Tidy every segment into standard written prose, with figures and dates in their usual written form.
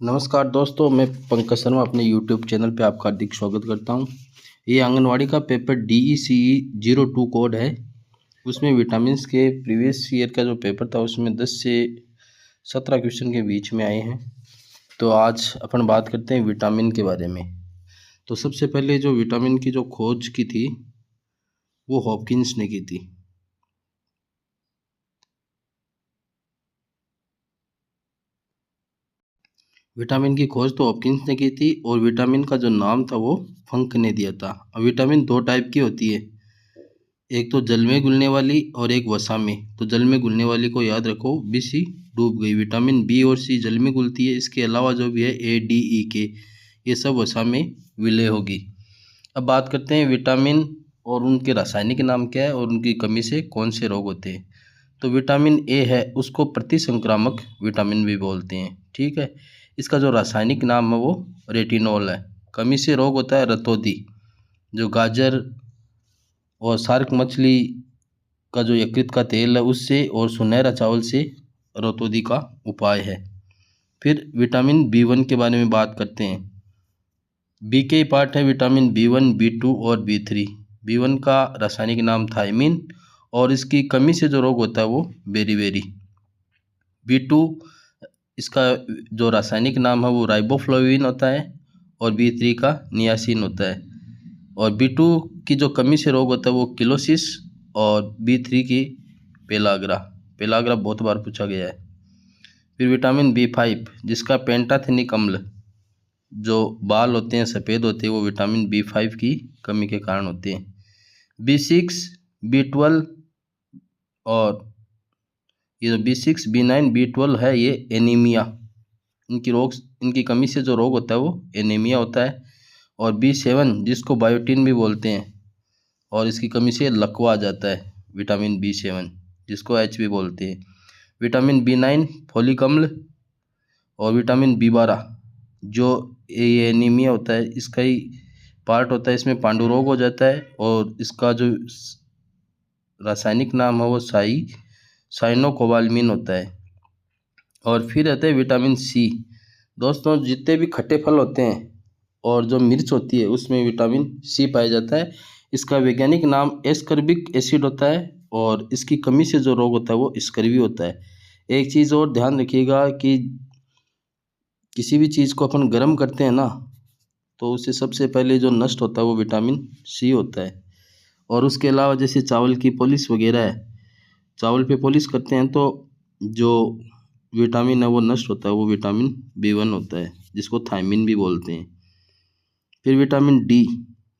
नमस्कार दोस्तों, मैं पंकज शर्मा अपने यूट्यूब चैनल पे आपका हार्दिक स्वागत करता हूँ। ये आंगनवाड़ी का पेपर DECE 02 कोड है। उसमें विटामिन्स के प्रीवियस ईयर का जो पेपर था उसमें 10 से 17 क्वेश्चन के बीच में आए हैं। तो आज अपन बात करते हैं विटामिन के बारे में। तो सबसे पहले जो विटामिन की जो खोज की थी वो हॉपकिंस ने की थी। विटामिन की खोज तो हॉपकिंस ने की थी और विटामिन का जो नाम था वो फंक ने दिया था। अब विटामिन दो टाइप की होती है, एक तो जल में घुलने वाली और एक वसा में। तो जल में घुलने वाली को याद रखो, बी सी डूब गई। विटामिन बी और सी जल में घुलती है। इसके अलावा जो भी है ADE के, ये सब वसा में विलय होगी। अब बात करते हैं विटामिन और उनके रासायनिक नाम क्या है और उनकी कमी से कौन से रोग होते हैं। तो विटामिन ए है, उसको प्रतिसंक्रामक विटामिन भी बोलते हैं, ठीक है। इसका जो रासायनिक नाम है वो रेटिनॉल है। कमी से रोग होता है रतौंधी, जो गाजर और शार्क मछली का जो यकृत का तेल है उससे और सुनहरा चावल से रतौंधी का उपाय है। फिर विटामिन B1 के बारे में बात करते हैं। बी के पार्ट है विटामिन B1, B2 और B3। B1 का रासायनिक नाम थायमिन और इसकी कमी से जो रोग होता है वो बेरीबेरी। B2 इसका जो रासायनिक नाम है वो राइबोफ्लाविन होता है और B3 का नियासिन होता है। और B2 की जो कमी से रोग होता है वो किलोसिस और B3 की पेलाग्रा। पेलाग्रा बहुत बार पूछा गया है। फिर विटामिन B5 जिसका पेंटाथेनिक अम्ल, जो बाल होते हैं सफ़ेद होते हैं, वो विटामिन B5 की कमी के कारण होते हैं। B6, B12 और ये जो B6, B9, B12 है ये एनीमिया, इनकी कमी से जो रोग होता है वो एनीमिया होता है। और B7 जिसको बायोटिन भी बोलते हैं और इसकी कमी से लकवा आ जाता है, विटामिन B7 जिसको H भी बोलते हैं। विटामिन B9 फोलिक अम्ल और विटामिन B12 जो ये एनीमिया होता है इसका ही पार्ट होता है, इसमें पांडु रोग हो जाता है और इसका जो रासायनिक नाम है वो साइनोकोबाल्मिन होता है। और फिर रहता है विटामिन C। दोस्तों, जितने भी खट्टे फल होते हैं और जो मिर्च होती है उसमें विटामिन C पाया जाता है। इसका वैज्ञानिक नाम एस्कर्बिक एसिड होता है और इसकी कमी से जो रोग होता है वो स्कर्वी होता है। एक चीज़ और ध्यान रखिएगा कि किसी भी चीज़ को अपन गर्म करते हैं ना, तो उससे सबसे पहले जो नष्ट होता है वो विटामिन C होता है। और उसके अलावा जैसे चावल की पॉलिश वगैरह है, चावल पे पॉलिश करते हैं तो जो विटामिन है वो नष्ट होता है, वो विटामिन B1 होता है जिसको थायमिन भी बोलते हैं। फिर विटामिन D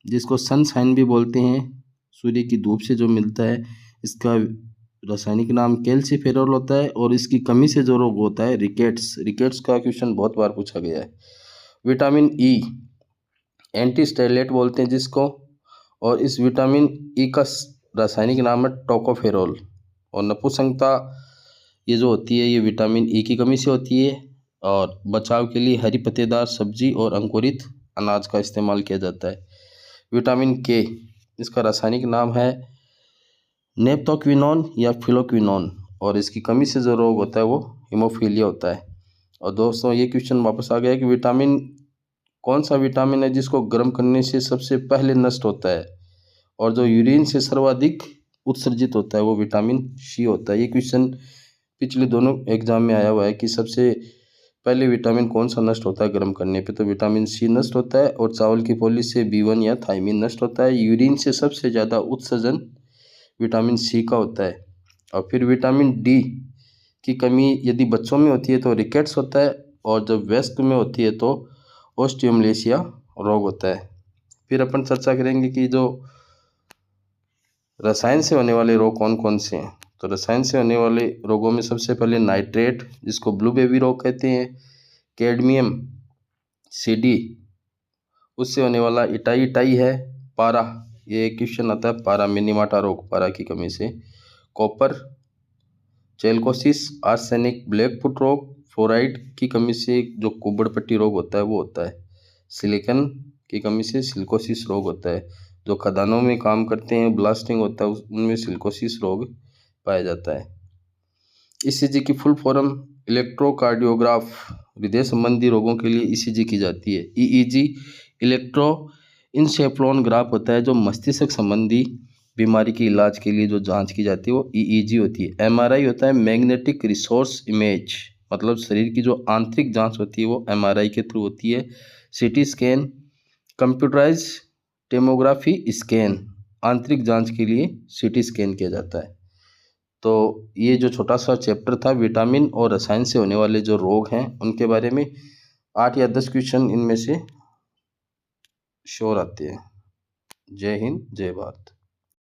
जिसको सनशाइन भी बोलते हैं, सूर्य की धूप से जो मिलता है, इसका रासायनिक नाम कैल्सीफेरॉल होता है और इसकी कमी से जो रोग होता है रिकेट्स का क्वेश्चन बहुत बार पूछा गया है। विटामिन E एंटी स्टेरलेट बोलते हैं जिसको, और इस विटामिन E का रासायनिक नाम है टोकोफेरॉल। और नपुंसकता ये जो होती है ये विटामिन E की कमी से होती है। और बचाव के लिए हरी पत्तेदार सब्जी और अंकुरित अनाज का इस्तेमाल किया जाता है। विटामिन K इसका रासायनिक नाम है नेप्थोक्विनोन या फिलोक्विनोन और इसकी कमी से जो रोग होता है वो हीमोफीलिया होता है। और दोस्तों, ये क्वेश्चन वापस आ गया कि विटामिन कौन सा विटामिन है जिसको गर्म करने से सबसे पहले नष्ट होता है और जो यूरिन से सर्वाधिक उत्सर्जित होता है वो विटामिन C होता है। ये क्वेश्चन पिछले दोनों एग्जाम में आया हुआ है कि सबसे पहले विटामिन कौन सा नष्ट होता है गर्म करने पे, तो विटामिन C नष्ट होता है। और चावल की पॉलिश से B1 या थायमिन नष्ट होता है। यूरिन से सबसे ज़्यादा उत्सर्जन विटामिन C का होता है। और फिर विटामिन D की कमी यदि बच्चों में होती है तो रिकेट्स होता है और जब वयस्क में होती है तो ऑस्टियोमलेशिया रोग होता है। फिर अपन चर्चा करेंगे कि जो रसायन से होने वाले रोग कौन कौन से हैं। तो रसायन से होने वाले रोगों में सबसे पहले नाइट्रेट जिसको ब्लू बेबी रोग कहते हैं, कैडमियम CD उससे होने वाला इटाई है, पारा, ये क्वेश्चन आता है पारा मिनीमाटा रोग, पारा की कमी से, कॉपर, चेलकोसिस, आर्सेनिक, ब्लैक फुट रोग, फ्लोराइड की कमी से जो कुबड़ पट्टी रोग होता है वो होता है, सिलिकन की कमी से सिलिकोसिस रोग होता है। जो खदानों में काम करते हैं, ब्लास्टिंग होता है, उनमें सिलिकोसिस रोग पाया जाता है। ECG की फुल फॉर्म इलेक्ट्रोकार्डियोग्राफ हृदय संबंधी रोगों के लिए ईसीजी की जाती है। ईईजी इलेक्ट्रोइंसेफ्लोग्राफ होता है, जो मस्तिष्क संबंधी बीमारी के इलाज के लिए जो जांच की जाती है वो ईईजी होती है। एमआरआई होता है मैग्नेटिक रिसोर्स इमेज, मतलब शरीर की जो आंतरिक जांच होती है वो एमआरआई के थ्रू होती है। CT scan computerise tomography scan, आंतरिक जांच के लिए सीटी स्कैन किया जाता है। तो ये जो छोटा सा चैप्टर था विटामिन और रसायन से होने वाले जो रोग हैं उनके बारे में 8 या 10 क्वेश्चन इनमें से श्योर आते हैं। जय हिंद, जय भारत।